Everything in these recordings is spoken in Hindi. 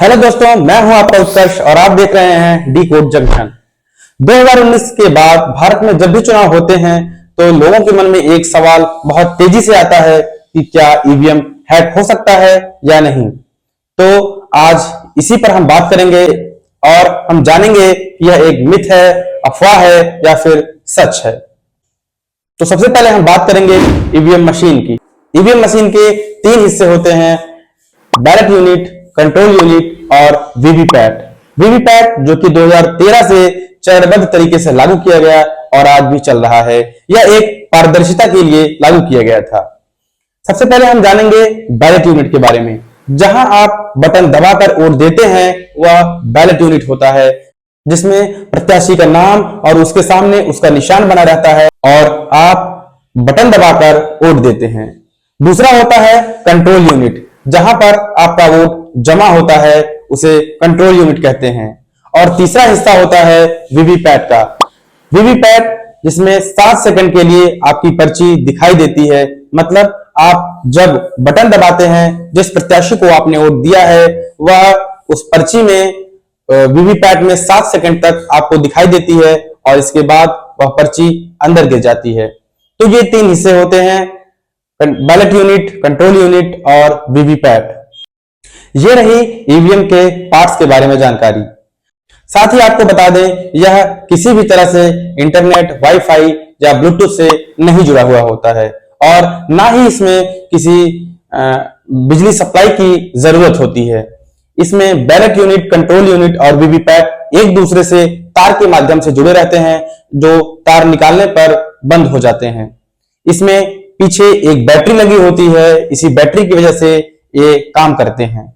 हेलो दोस्तों, मैं हूं आपका उत्कर्ष और आप देख रहे हैं डी कोड जंक्शन। 2019 के बाद भारत में जब भी चुनाव होते हैं तो लोगों के मन में एक सवाल बहुत तेजी से आता है कि क्या ईवीएम हैक हो सकता है या नहीं। तो आज इसी पर हम बात करेंगे और हम जानेंगे कि यह एक मिथ है, अफवाह है या फिर सच है। तो सबसे पहले हम बात करेंगे ईवीएम मशीन की। ईवीएम मशीन के 3 हिस्से होते हैं: बैलेट यूनिट, कंट्रोल यूनिट और वीवीपैट। वीवीपैट जो कि 2013 से चरणबद्ध तरीके से लागू किया गया और आज भी चल रहा है। यह एक पारदर्शिता के लिए लागू किया गया था। सबसे पहले हम जानेंगे बैलेट यूनिट के बारे में। जहां आप बटन दबाकर वोट देते हैं वह बैलेट यूनिट होता है, जिसमें प्रत्याशी का नाम और उसके सामने उसका निशान बना रहता है और आप बटन दबाकर वोट देते हैं। दूसरा होता है कंट्रोल यूनिट, जहां पर आपका वोट जमा होता है, उसे कंट्रोल यूनिट कहते हैं। और तीसरा हिस्सा होता है वीवीपैट का। वीवीपैट जिसमें 7 सेकंड के लिए आपकी पर्ची दिखाई देती है, मतलब आप जब बटन दबाते हैं, जिस प्रत्याशी को आपने वोट दिया है वह उस पर्ची में वीवीपैट में 7 सेकंड तक आपको दिखाई देती है और इसके बाद वह पर्ची अंदर गिर जाती है। तो ये 3 हिस्से होते हैं: बैलेट यूनिट, कंट्रोल यूनिट और वीवीपैट। ये रही ईवीएम के पार्ट्स के बारे में जानकारी। साथ ही आपको बता दें, यह किसी भी तरह से इंटरनेट, वाईफाई या ब्लूटूथ से नहीं जुड़ा हुआ होता है और ना ही इसमें किसी बिजली सप्लाई की जरूरत होती है। इसमें बैलेट यूनिट, कंट्रोल यूनिट और वीवीपैट एक दूसरे से तार के माध्यम से जुड़े रहते हैं, जो तार निकालने पर बंद हो जाते हैं। इसमें पीछे एक बैटरी लगी होती है, इसी बैटरी की वजह से ये काम करते हैं।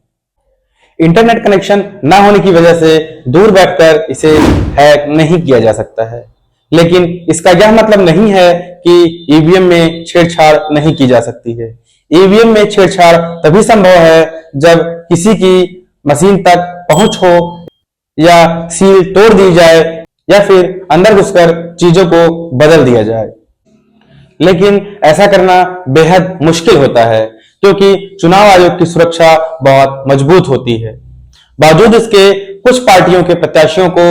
इंटरनेट कनेक्शन ना होने की वजह से दूर बैठकर इसे हैक नहीं किया जा सकता है। लेकिन इसका यह मतलब नहीं है कि ईवीएम में छेड़छाड़ नहीं की जा सकती है। ईवीएम में छेड़छाड़ तभी संभव है जब किसी की मशीन तक पहुंच हो या सील तोड़ दी जाए या फिर अंदर घुसकर चीजों को बदल दिया जाए। लेकिन ऐसा करना बेहद मुश्किल होता है क्योंकि चुनाव आयोग की सुरक्षा बहुत मजबूत होती है। बावजूद इसके कुछ पार्टियों के प्रत्याशियों को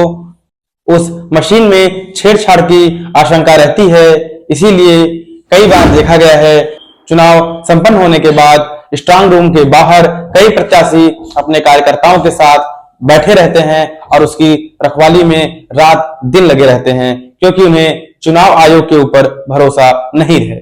उस मशीन में छेड़छाड़ की आशंका रहती है। इसीलिए कई बार देखा गया है, चुनाव संपन्न होने के बाद स्ट्रांग रूम के बाहर कई प्रत्याशी अपने कार्यकर्ताओं के साथ बैठे रहते हैं और उसकी रखवाली में रात दिन लगे रहते हैं, क्योंकि उन्हें चुनाव आयोग के ऊपर भरोसा नहीं है।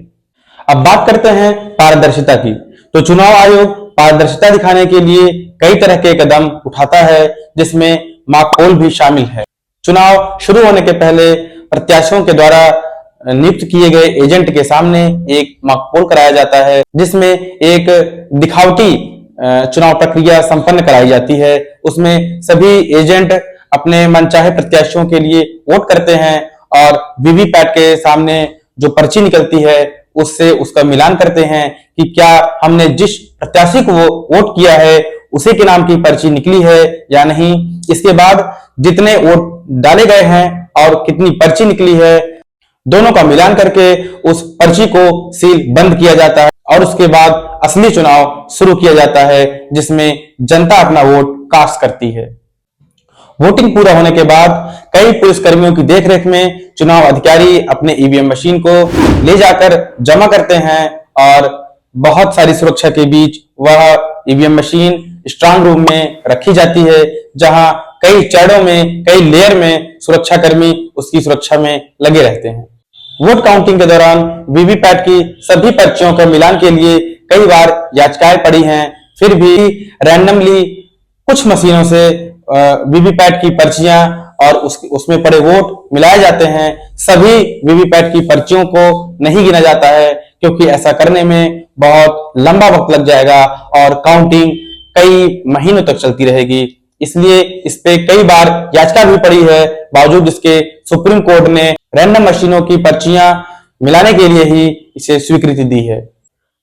अब बात करते हैं पारदर्शिता की। तो चुनाव आयोग पारदर्शिता दिखाने के लिए कई तरह के कदम उठाता है, जिसमें मॉक पोल भी शामिल है। चुनाव शुरू होने के पहले प्रत्याशियों के द्वारा नियुक्त किए गए एजेंट के सामने एक मॉक पोल कराया जाता है, जिसमें एक दिखावटी चुनाव प्रक्रिया संपन्न कराई जाती है। उसमें सभी एजेंट अपने मनचाहे प्रत्याशियों के लिए वोट करते हैं और वीवीपैट के सामने जो पर्ची निकलती है उससे उसका मिलान करते हैं कि क्या हमने जिस प्रत्याशी को वोट किया है उसी के नाम की पर्ची निकली है या नहीं। इसके बाद जितने वोट डाले गए हैं और कितनी पर्ची निकली है, दोनों का मिलान करके उस पर्ची को सील बंद किया जाता है और उसके बाद असली चुनाव शुरू किया जाता है, जिसमें जनता अपना वोट कास्ट करती है। वोटिंग पूरा होने के बाद कई पुलिसकर्मियों की देखरेख में चुनाव अधिकारी अपने ईवीएम मशीन को ले जाकर जमा करते हैं और बहुत सारी सुरक्षा के बीच वह ईवीएम मशीन स्ट्रांग रूम में रखी जाती है, जहां कई चरणों में, कई लेयर में सुरक्षाकर्मी उसकी सुरक्षा में लगे रहते हैं। वोट काउंटिंग के दौरान वीवीपैट की सभी पर्चियों का मिलान के लिए कई बार याचिकाएं पड़ी हैं, फिर भी रैंडमली कुछ मशीनों से वीवीपैट की पर्चियां और उसमें पड़े वोट मिलाए जाते हैं। सभी वीवीपैट की पर्चियों को नहीं गिना जाता है, क्योंकि ऐसा करने में बहुत लंबा वक्त लग जाएगा और काउंटिंग कई महीनों तक चलती रहेगी। इसलिए इस पे कई बार याचिका भी पड़ी है। बावजूद इसके सुप्रीम कोर्ट ने रैंडम मशीनों की पर्चियां मिलाने के लिए ही इसे स्वीकृति दी है।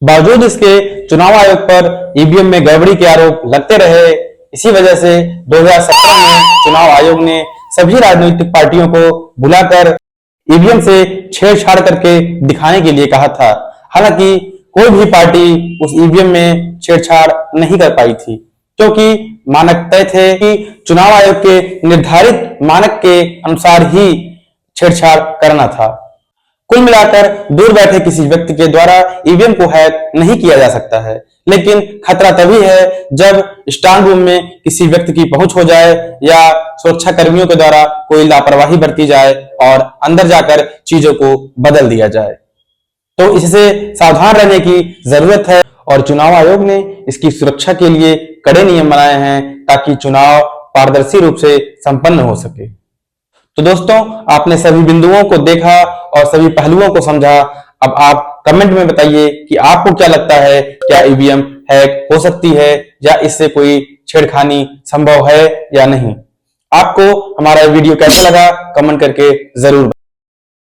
बावजूद इसके चुनाव आयोग पर ईवीएम में गड़बड़ी के आरोप लगते रहे। इसी वजह से 2017 में चुनाव आयोग ने सभी राजनीतिक पार्टियों को बुलाकर ईवीएम से छेड़छाड़ करके दिखाने के लिए कहा था। हालांकि कोई भी पार्टी उस ईवीएम में छेड़छाड़ नहीं कर पाई थी। क्योंकि मानक तय थे कि चुनाव आयोग के निर्धारित मानक के अनुसार ही छेड़छाड़ करना था। कुल मिलाकर दूर बैठे किसी व्यक्ति के द्वारा ईवीएम को हैक नहीं किया जा सकता है, लेकिन खतरा तभी है जब स्ट्रांग रूम में किसी व्यक्ति की पहुंच हो जाए या सुरक्षा कर्मियों के द्वारा कोई लापरवाही बरती जाए और अंदर जाकर चीजों को बदल दिया जाए। तो इससे सावधान रहने की जरूरत है और चुनाव आयोग ने इसकी सुरक्षा के लिए कड़े नियम बनाए हैं ताकि चुनाव पारदर्शी रूप से संपन्न हो सके। तो दोस्तों, आपने सभी बिंदुओं को देखा और सभी पहलुओं को समझा। अब आप कमेंट में बताइए कि आपको क्या लगता है, क्या ईवीएम हैक हो सकती है या इससे कोई छेड़खानी संभव है या नहीं। आपको हमारा वीडियो कैसा लगा कमेंट करके जरूर